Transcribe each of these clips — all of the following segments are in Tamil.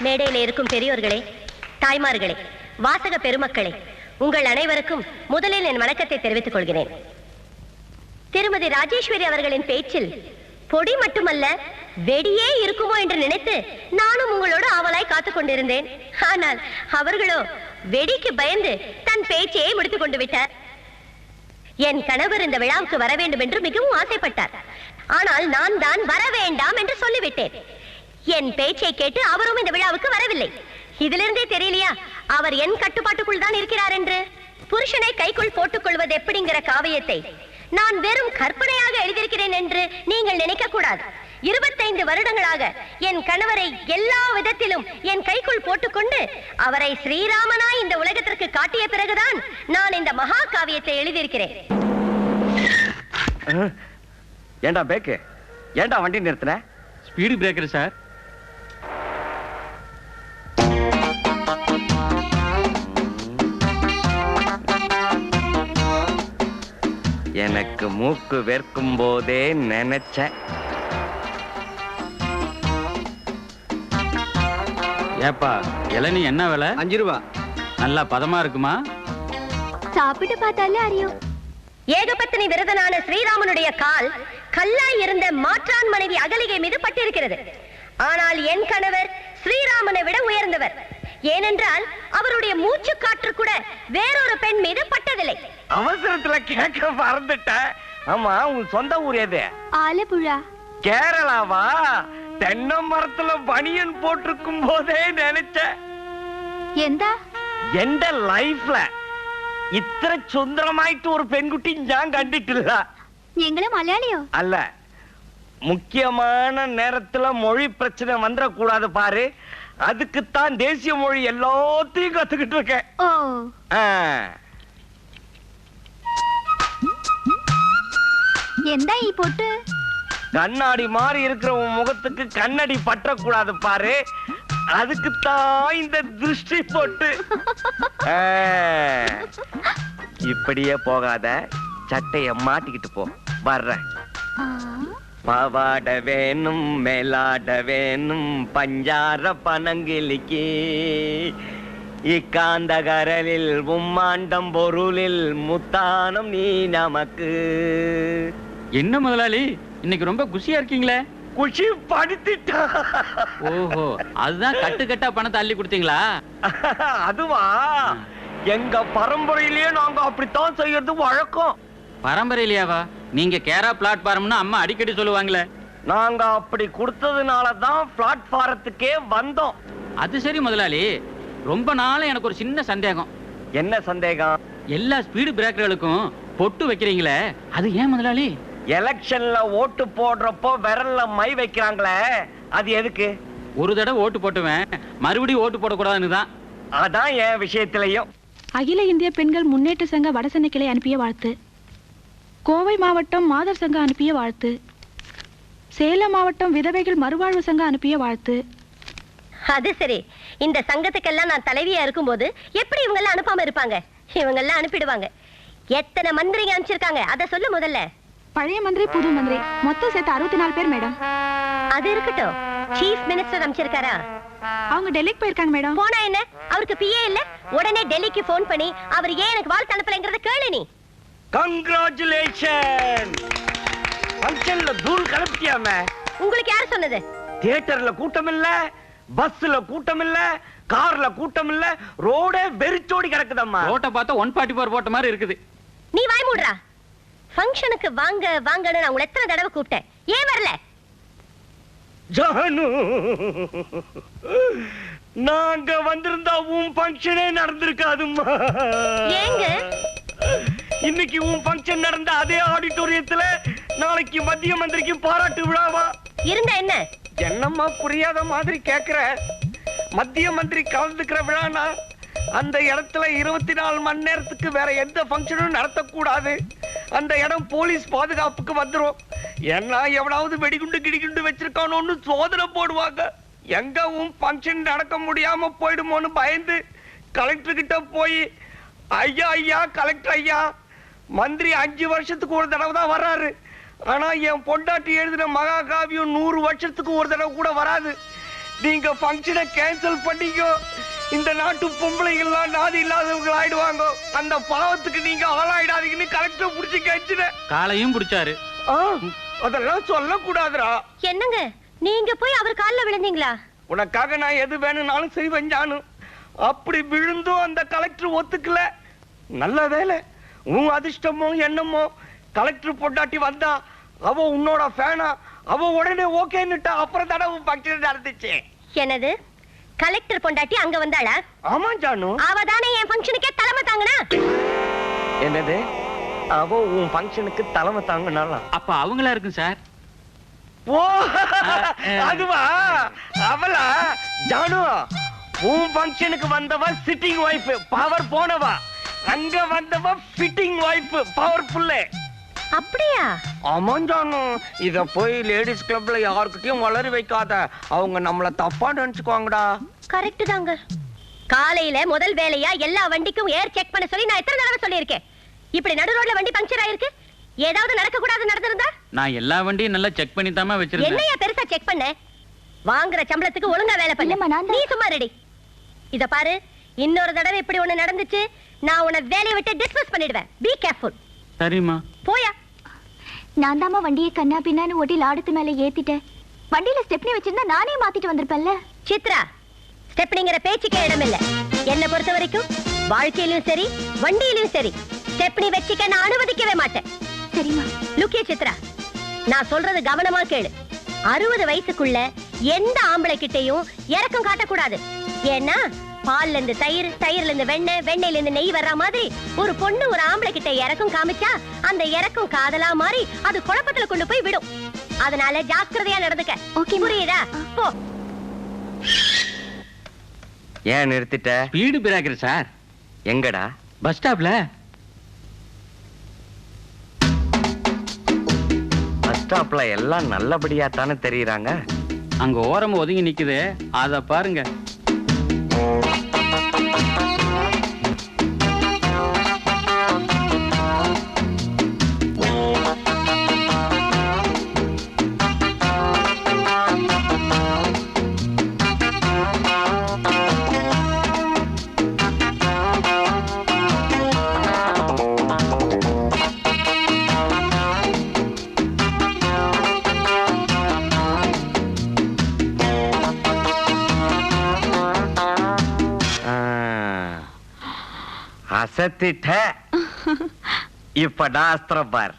மேடையில் இருக்கும் பெரியோர்களே, தாய்மார்களே, வாசக பெருமக்களே, உங்கள் அனைவருக்கும் முதலில் என் வணக்கத்தை தெரிவித்துக் கொள்கிறேன். திருமதி ராஜேஸ்வரி அவர்களின் பேச்சில் பொடி மட்டுமல்ல வெடியே இருக்குமோ என்று நினைத்து நானும் உங்களோடு ஆவலாய் காத்துக் கொண்டிருந்தேன். ஆனால் அவர்களோ வெடிக்கு பயந்து தன் பேச்சையே முடித்துக் கொண்டு விட்டார். என் கணவர் இந்த விழாவுக்கு வர வேண்டும் என்று மிகவும் ஆசைப்பட்டார். ஆனால் நான் தான் வர வேண்டாம் என்று சொல்லிவிட்டேன். என் பேச்சை கேட்டு அவரும் இந்த விழாவுக்கு வரவில்லை. இதிலிருந்தே தெரியலையா அவர் என் கட்டுப்பாட்டுக்குள் தான் இருக்கிறார் என்று? புருஷனை கைக்குள் போட்டுக் கொள்வது எப்படிங்கிற காவியத்தை நான் வெறும் கற்பனையாக எழுதியிருக்கிறேன் என்று நீங்கள் நினைக்க கூடாது. 25 வருடங்களாக என் கணவரை எல்லா விதத்திலும் என் கைக்குள் போட்டுக்கொண்டு அவரை ஸ்ரீராமனாய் இந்த உலகத்திற்கு காட்டிய பிறகுதான் நான் இந்த மகா காவியத்தை எழுதியிருக்கிறேன். ஏண்டா பேக்கு, ஏண்டா வண்டி நிறுத்தின? Speed breaker sir. எனக்கு மூக்கு வேர்க்கும் போதே நினைச்சேன். ஏப்பா இளநீ என்ன விலை? 5 ரூபா. நல்லா பதமா இருக்குமா? சாப்பிட்டு பார்த்தாலே அறியும். ஏகபத்தினி விரதனான ஸ்ரீராமனுடைய கால் கல்லாய் இருந்த மாற்றான் மனைவி அகலிகை மீது பட்டிருக்கிறது. ஆனால் என் கணவர் ஸ்ரீராமனை விட உயர்ந்தவர். ஏனென்றால் அவருடைய மூச்சு காற்று கூட வேறொரு பெண் மீது பட்டதில்லை. அவசரத்துல கேட்க மறந்துட்ட. ஆமா, உன் சொந்த ஊர் எது? ஆலப்புழா. கேரளாவா? தென்னை மரத்துல பனியன் போட்டிருக்கும் போதே நினைச்சேன். எந்த லைஃப்ல ഇത്ര സുന്ദരമായിട്ട് ഒരു പെൺകുട്ടി ഞാൻ കണ്ടിട്ടില്ല. நீங்களும் மலையாளியோ? அல்ல, முக்கியமான நேரத்துல மொழி பிரச்சனை வந்துடக்கூடாது பாரு, அதுக்குத்தான் தேசிய மொழி எல்லாத்தையும் கத்துக்கிட்டு இருக்கேன். எந்த ஈ போட்டு கண்ணாடி மாதிரி இருக்கிற உன் முகத்துக்கு கண்ணாடி பற்றக்கூடாது பாரு, அதுக்குத்தான் இந்த திருஷ்டி போட்டு. இப்படியே போகாத, சட்டைய மாட்டிக்கிட்டு போ. வர்றேன். பாவாட வேணும், மேலாட வேணும், பஞ்சார பனங்கிலிக்கு இக்காந்த கரலில் உம்மாண்டம் பொருளில் முத்தானம் நீ நமக்கு. என்ன முதலாளி, இன்னைக்கு ரொம்ப குஷியா இருக்கீங்களே? குஷி படுத்திட்டா. ஓஹோ, அதுதான் கட்டு கட்டா பணத்தை அள்ளி கொடுத்தீங்களா? அதுவா, எங்க பரம்பரையிலேயே நாங்க அப்படித்தான் செய்யறது வழக்கம். பரம்பரையிலேயாவா? நீங்க கேரா பிளாட்ஃபார்ம்னு அம்மா அடிக்கடி சொல்லுவாங்களே. நாங்க அப்படி கொடுத்ததுனாலதான் பிளாட்ஃபாரத்துக்கே வந்தோம். அது சரி முதலாளி, ரொம்ப நாள் எனக்கு ஒரு சின்ன சந்தேகம். என்ன சந்தேகம்? எல்லா ஸ்பீடு பிரேக்கர்களுக்கும் பொட்டு வைக்கிறீங்களே, அது ஏன் முதலாளி? எலெக்ஷன்ல ஓட்டு போடுறப்போ விரல்ல மை வைக்கிறாங்களே, அது எதுக்கு? ஒரு தடவை ஓட்டு போட்டுவேன், மறுபடியும் ஓட்டு போடக்கூடாதுன்னு தான். அதான் என் விஷயத்திலையும். அகில இந்திய பெண்கள் முன்னேற்ற சங்க வடசென்னை கிளை அனுப்பிய வாழ்த்து, கோவை மாவட்டம் மாதர் சங்கம் அனுப்பிய வாழ்த்து, சேலம் மாவட்டம் விதவைகள் மறுவாழ்வு சங்கம் அனுப்பிய வாழ்த்து. அது சரி, இந்த சங்கத்துக்கெல்லாம் நான் தலைவியா இருக்கும்போது எப்படி இவங்க எல்லாம் அனுப்பாம இருப்பாங்க? இவங்க எல்லாம் அனுப்பிடுவாங்க. எத்தனை மந்திரிங்க அனுப்பிச்சிருக்காங்க அதை சொல்லு முதல்ல. பழைய மந்திரி, புது மந்திரி, மொத்தம் சேர்த்து 64 பேர் மேடம். அது இருக்கட்டும், சீஃப் மினிஸ்டர் அனுப்பிச்சிருக்காரா? அவங்க டெல்லிக்கு போயிருக்காங்க மேடம். போனா என்ன, அவருக்கு பிஏ இல்ல? உடனே டெல்லிக்கு போன் பண்ணி அவர் ஏன் எனக்கு வாழ்த்து அனுப்பலைங்கறத கேளு நீ. கங்க்ராச்சுலேஷன். ஃபங்க்ஷன்ல தூள் கலப்பியாமே. உங்களுக்கு யார் சொன்னது? தியேட்டர்ல கூட்டம் இல்ல, பஸ்ல கூட்டம் இல்ல, கார்ல கூட்டம் இல்ல, ரோடே வெறிச்சோடி கிடக்குதம்மா. ரோட்டை பார்த்தா 144 போட்ட மாதிரி இருக்குது. நீ வாய் மூடுறா. ஃபங்க்ஷனுக்கு வாங்க வாங்கன்னு நான் உங்களை எத்தனை தடவை கூப்பிட்டேன், ஏன் வரல? ஜானு, நாங்க வந்திருந்தா உன் ஃபங்க்ஷனே நடந்திருக்காதும்மா. ஏங்க? இன்னைக்கு உன் ஃபங்க்ஷன் நடந்த அதே ஆடிட்டோரியத்துல நாளைக்கு மத்திய மந்திரிக்கு பாராட்டு விழாவா? இருந்தா என்ன? என்னம்மா புரியாத மாதிரி கேக்குற? மத்திய மந்திரி கலந்துக்கிற விழானா அந்த இடத்துல 24 மணி நேரத்துக்கு வேற எந்த ஃபங்க்ஷனும் நடத்தக்கூடாது. அந்த இடம் போலீஸ் பாதுகாப்புக்கு வந்துரும். ஏன்னா எவனாவது வெடிகுண்டு கிடிகுண்டு வச்சிருக்கானோன்னு சோதனை போடுவாங்க. எங்க உன் ஃபங்க்ஷன் நடக்க முடியாம போயிடுமோன்னு பயந்து கலெக்டர் கிட்ட போய், ஐயா ஐயா கலெக்டர் ஐயா, மந்திரி 5 வருஷத்துக்கு ஒரு தடவை தான் வர்றாரு, ஆனா என் பொண்டாட்டி எழுதின மகாகாவியம் 100 வருஷத்துக்கு ஒரு தடவை கூட வராது. நீங்க ஃபங்க்ஷனை கேன்சல் பண்ணீங்க. இந்த நாட்டு பொம்பளைகள்லாம் நாதி இல்லாதவங்க ஆயிடுவாங்க. அந்த பாவத்துக்கு நீங்க ஆளாயிடாதீங்கன்னு கலெக்டர் புடிச்சு கேச்சுன. காலையும் புடிச்சாரு. அதெல்லாம் சொல்லக்கூடாதுடா. என்னங்க நீங்க போய் அவர் கால்ல விழுந்தீங்களா? உனக்காக நான் எது வேணும்னாலும் செய்வேன் ஜானு. அப்படி விழுந்தும் அந்த கலெக்டர் ஒத்துக்கல. நல்ல வேலை, உன் அதிர்ஷ்டமோ என்னமோ, கலெக்டர் பொண்டாட்டி வந்தா அவ உன்னோட ஃபேனா, அவ உடனே ஓகேன்னுட்டா. அப்புறம் தானே உன் ஃபங்க்ஷன் நடந்துச்சு. என்னது கலெக்டர் பொண்டாட்டி அங்க வந்தாளா? ஆமா ஜானு. அவ தானே என் ஃபங்க்ஷனுக்கே தலைமை தாங்கனா. என்னது அவ உன் ஃபங்க்ஷனுக்கு தலைமை தாங்கனால? அப்ப அவங்களா இருக்கும் சார். ஓ அதுவா அவளா? ஜானு உன் ஃபங்க்ஷனுக்கு வந்தவ சிட்டிங் வைஃப், பவர் போனவா. அங்க வந்தவ ஃபிட்டிங் வைஃப், பவர்ஃபுல். அப்படியா? ஆமா ஜானு. இத போய் லேடிஸ் கிளப்ல யாருக்கிட்டையும் வளரி வைக்காத. அவங்க நம்மள தப்பா நினைச்சுக்குவாங்கடா. கரெக்ட் தாங்க. காலையில முதல் வேலையா எல்லா வண்டிக்கும் ஏர் செக் பண்ண சொல்லி நான் எத்தனை தடவை சொல்லியிருக்கேன். இப்படி நடு ரோட்ல வண்டி பஞ்சர் ஆயிருக்கு. ஏதாவது நடக்க கூடாது நடந்திருந்தா? நான் எல்லா வண்டியும் நல்லா செக் பண்ணி தாமா வச்சிருக்கேன். என்னையா பெருசா செக் பண்ண? வாங்குற சம்பளத்துக்கு ஒழுங்கா வேலை பண்ணு. நீ சும்மா ரெடி. இத பாரு, இன்னொரு தடவை இப்படி ஒண்ணு நடந்துச்சு, நான் உன்னை வேலையை விட்டு டிஸ்மிஸ் பண்ணிடுவேன். Be careful. சரிம்மா. போயா. நான் தாமா வண்டியை கண்ணா பின்னான்னு ஓட்டி லாடத்து மேல ஏத்திட்டேன். வண்டியில ஸ்டெப்னி வச்சிருந்தா நானே மாத்திட்டு வந்திருப்பேன்ல. சித்ரா, ஸ்டெப்னிங்கிற பேச்சுக்கே இடம் இல்ல. என்ன பொறுத்த வரைக்கும் வாழ்க்கையிலும் சரி வண்டியிலும் சரி ஸ்டெப்னி வச்சுக்க நான் அனுமதிக்கவே மாட்டேன். சரிமா. லுக்கே சித்ரா, நான் சொல்றது கவனமா கேளு. 60 வயசுக்குள்ள எந்த ஆம்பளை கிட்டையும் இறக்கம் காட்டக்கூடாது. ஏன்னா பால்ல இருந்து தயிர், தயிர்ல இருந்து வெண்ணெய், வெண்ணெயில இருந்து நெய் வர்ற மாதிரி ஒரு பொண்ணு ஒரு ஆம்பளை கிட்ட இறக்கம் காமிச்சா அந்த இறக்கம் காதலா மாறி அது குழப்பத்துல கொண்டு போய் விடும். அதனால ஜாக்கிரதையா நடந்துக்க. ஓகே, புரியுதா? போ. ஏன் நிறுத்திட்ட? Speed breaker sir. எங்கடா? பஸ் ஸ்டாப்ல. பஸ் ஸ்டாப்ல எல்லாம் நல்லபடியா தானே தெரியுறாங்க. அங்க ஓரமா ஒதுங்கி நிக்குது, அத பாருங்க. அசத்திட்ட. இப்ப டாஸ்திரம் பார்.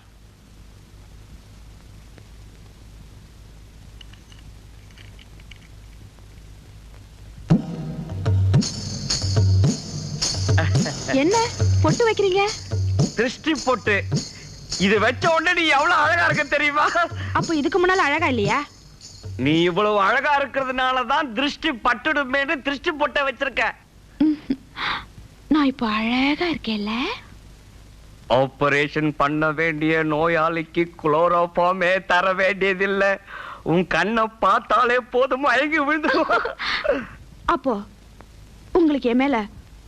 என்ன பொட்டு வைக்கிறீங்க? திருஷ்டி பொட்டு. இது வச்ச உடனே நீ எவ்வளவு அழகா இருக்க தெரியுமா? அப்போ இதுக்கு முன்னால அழகா இல்லையா? நீ இவ்வளவு அழகா இருக்கிறதுனாலதான் திருஷ்டி பட்டுடுமேன்னு திருஷ்டி பொட்டை வச்சிருக்க. நான் இப்போ அழகா இருக்கேன்ல. ஆபரேஷன் பண்ண வேண்டிய நோயாளிக்கு குளோரோஃபார்மே தர வேண்டியதில்ல. உன் கண்ணை பார்த்தாலே போதும் மயங்கி விழுந்துடும். அப்போ உங்களுக்கு என் மேல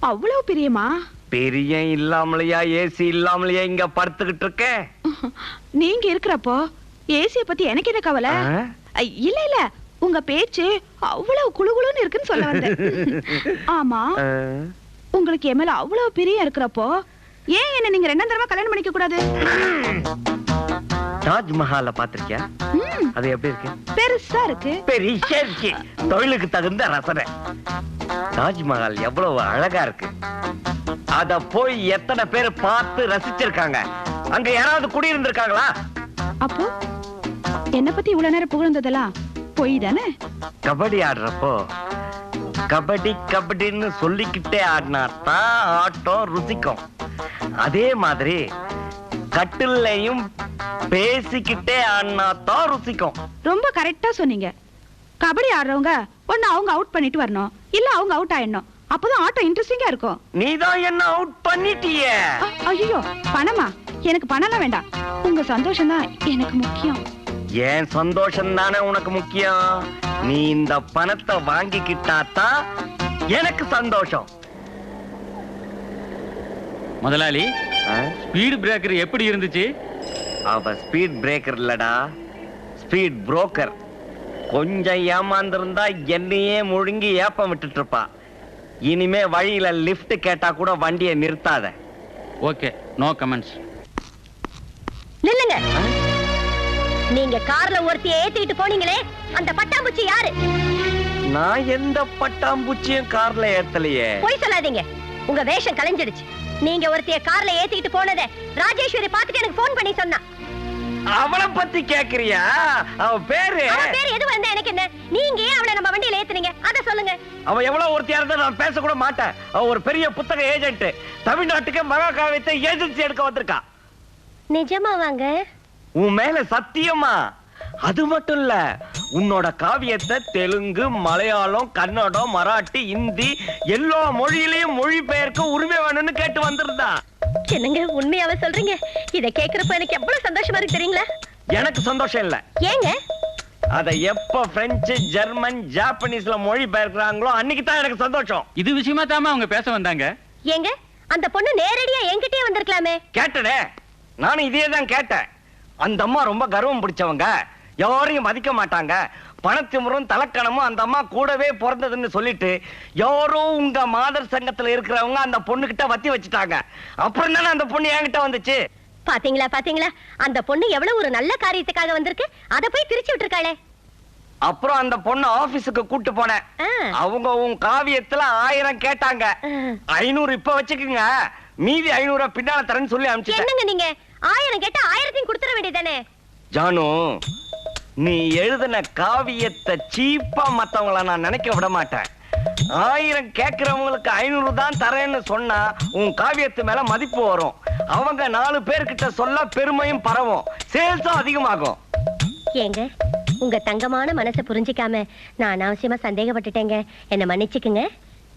அவ்வளவு பிரியமா? பெரிய இல்லாமலையா ஏசி இல்லாமலையா இங்க படுத்துக்கிட்டு இருக்க? நீங்க இருக்கிறப்போ ஏசிய பத்தி எனக்கு என்ன கவலை? இல்ல இல்ல, உங்க பேச்சு அவ்வளவு குளுகுளுன்னு இருக்குன்னு சொல்ல வந்தேன். ஆமா, உங்களுக்கு என் மேல அவ்வளவு பிரியம் இருக்கிறப்போ ஏன் என்ன நீங்க 2ஆம் தடவை கல்யாணம் பண்ணிக்க கூடாது? தாஜ்மஹால பாத்திருக்கியா? அது எப்படி இருக்கு? பெருசா இருக்கு. பெரிய இருக்கு. தொழிலுக்கு தகுந்த ரசனை. தாஜ்மஹால் எவ்வளவு அழகா இருக்கு. அத போய் எத்தனை பேர் பார்த்து ரசிச்சிருக்காங்க. அங்க யாராவது குடியிருந்திருக்காங்களா? அப்போ என்ன பத்தி இவ்வளவு நேரம் புகழ்ந்ததெல்லாம் பொய் தானே? கபடி ஆடுறப்போ கபடி கபடின்னு சொல்லிக்கிட்டே ஆடினாத்தான் ஆட்டம் ருசிக்கும். அதே மாதிரி கட்டிலையும் பேசிக்கிட்டே ஆடினாத்தான் ருசிக்கும். ரொம்ப கரெக்டா சொன்னீங்க. கபடி ஆடுறவங்க ஒண்ணு அவங்க அவுட் பண்ணிட்டு வரணும், இல்ல அவங்க அவுட் ஆயிடணும். அப்பதான் ஆட்டம் இன்ட்ரெஸ்டிங்கா இருக்கும். நீதான் என்ன அவுட் பண்ணிட்டியே. ஐயோ, பணமா? எனக்கு பணம்லாம் வேண்டாம். உங்க சந்தோஷம் தான் எனக்கு முக்கியம். ஏன் சந்தோஷம் தானே உனக்கு முக்கியம். நீ இந்த பணத்தை வாங்கிக்கிட்டாதான் எனக்கு சந்தோஷம். முதலாளி, ஸ்பீடு பிரேக்கர் எப்படி இருந்துச்சு? அவ ஸ்பீட் பிரேக்கர் இல்லடா, ஸ்பீட் புரோக்கர். கொஞ்சம் ஏமாந்திருந்தா என்னையே முழுங்கி ஏப்பம் விட்டுட்டு இருப்பா. இனிமே வழியில லிஃப்ட் கேட்டா கூட வண்டியை நிறுத்தாத. Okay, no comments. நில்லுங்க. நீங்க கார்ல ஒருத்திய ஏத்திட்டு போனீங்களே, அந்த பட்டாம்பூச்சி யாரு? நான் எந்த பட்டாம்பூச்சியும் கார்ல ஏத்தலையே. போய் சொல்லாதீங்க, உங்க வேஷம் கலைஞ்சிடுச்சு. நீங்க ஒருத்திய கார்ல ஏத்திட்டு போனதை ராஜேஸ்வரி பாத்துட்டு எனக்கு போன் பண்ணி சொன்னா. அவளை பத்தி கேக்குறியா? அவ பேரு எது வந்தா எனக்கு என்ன? நீங்க ஏன் அவளை நம்ம வண்டியில ஏத்துனீங்க அத சொல்லுங்க. அவ எவ்வளவு ஒருத்தியா இருந்தா நான் பேச கூட மாட்டேன். அவ ஒரு பெரிய புத்தக ஏஜென்ட். தமிழ்நாட்டுக்கு மகாகாவியத்தை ஏஜென்சி எடுக்க வந்திருக்கா. நிஜமா வாங்க? உன் மேல சத்தியமா. அது மட்டும் இல்ல, உன்னோட காவியத்தை தெலுங்கு, மலையாளம், கன்னடம், மராட்டி, இந்தி எல்லா மொழியிலையும் மொழிபெயர்க்க உரிமை வேணும்னு கேட்டு வந்திருந்தா. என்னங்க உண்மையாவே சொல்றீங்க? இத கேக்குறப்ப எனக்கு எவ்வளவு சந்தோஷமா இருக்கு தெரியுங்களா? எனக்கு சந்தோஷம் இல்ல. ஏங்க? அத எப்ப பிரெஞ்சு, ஜெர்மன், ஜாப்பனீஸ்ல மொழி பெயர்க்கிறாங்களோ அன்னைக்கு தான் எனக்கு சந்தோஷம். இது விஷயமா தாமா அவங்க பேச வந்தாங்க. ஏங்க, அந்த பொண்ணு நேரடியா என்கிட்டயே வந்திருக்கலாமே. கேட்டனே, நானும் இதே தான் கேட்டேன். அந்த அம்மா ரொம்ப கர்வம் பிடிச்சவங்க, யாரையும் மதிக்க மாட்டாங்க, பணத்திமுறும் தலக்கணமும் அந்த அம்மா கூடவே பிறந்ததுன்னு சொல்லிட்டு யாரோ உங்க மாதர் சங்கத்துல இருக்கிறவங்க அந்த பொண்ணு கிட்ட வத்தி வச்சுட்டாங்க. அப்புறம் தானே அந்த பொண்ணு என்கிட்ட வந்துச்சு. பாத்தீங்களா பாத்தீங்களா, அந்த பொண்ணு எவ்வளவு ஒரு நல்ல காரியத்துக்காக வந்திருக்கு, அத போய் திருச்சி விட்டுருக்காளே. அப்புறம் அந்த பொண்ணு ஆபீஸுக்கு கூட்டு போனேன். அவங்க உன் காவியத்துல 1000 கேட்டாங்க. 500 இப்ப வச்சுக்குங்க, மீதி 500 பின்னால தரேன்னு சொல்லி அனுப்பிச்சிட்டேன். என்னங்க நீங்க 1000 கேட்டா 1000 கொடுத்துற வேண்டியதானே? ஜானு, நீ எழுதின காவியத்தை சீப்பா மத்தவங்கள நான் நினைக்க விட மாட்டேன். 1000 கேட்கிறவங்களுக்கு 500 தான் தரேன்னு சொன்னா உன் காவியத்து மேல மதிப்பு வரும். அவங்க 4 பேர்கிட்ட சொல்ல பெருமையும் பரவும், சேல்ஸும் அதிகமாகும். ஏங்க, உங்க தங்கமான மனசை புரிஞ்சிக்காம நான் அனாவசியமா சந்தேகப்பட்டுட்டேங்க. என்ன மன்னிச்சுக்குங்க.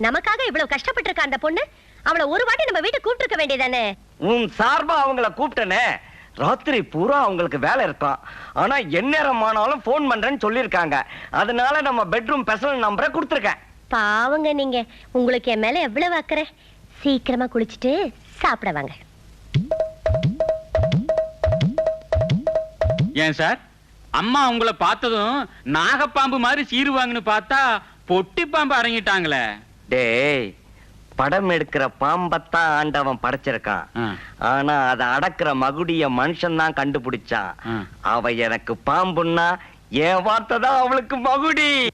நமக்காக இவ்வளவு கஷ்டப்பட்டு இருக்க அந்த பொண்ணு, அவளை ஒரு வாட்டி நம்ம வீட்டுக்கு கூப்பிட்டு இருக்க வேண்டியதானே? உன் சார்பா அவங்கள கூப்பிட்டனே. ராத்திரி பூரா அவங்களுக்கு வேலை இருக்கும், ஆனா எந்நேரம் ஆனாலும் போன் பண்றேன்னு சொல்லிருக்காங்க. அதனால நம்ம பெட்ரூம் பர்சனல் நம்பரை கொடுத்துருக்கேன். பாவங்க நீங்க, உங்களுக்கு என் மேல எவ்வளவு அக்கறை. சீக்கிரமா குளிச்சுட்டு சாப்பிட வாங்க. ஏன் சார், அம்மா உங்களை பார்த்ததும் நாகப்பாம்பு மாதிரி சீருவாங்கன்னு பார்த்தா பொட்டி பாம்பு அடங்கிட்டாங்களே. டேய், படம் எடுக்கிற பாம்பத்தான் ஆண்டவன் படைச்சிருக்கான். ஆனா அதை அடக்குற மகுடிய மனுஷன் தான் கண்டுபிடிச்சான். அவ எனக்கு பாம்புன்னா என் வார்த்தை தான் அவளுக்கு மகுடி.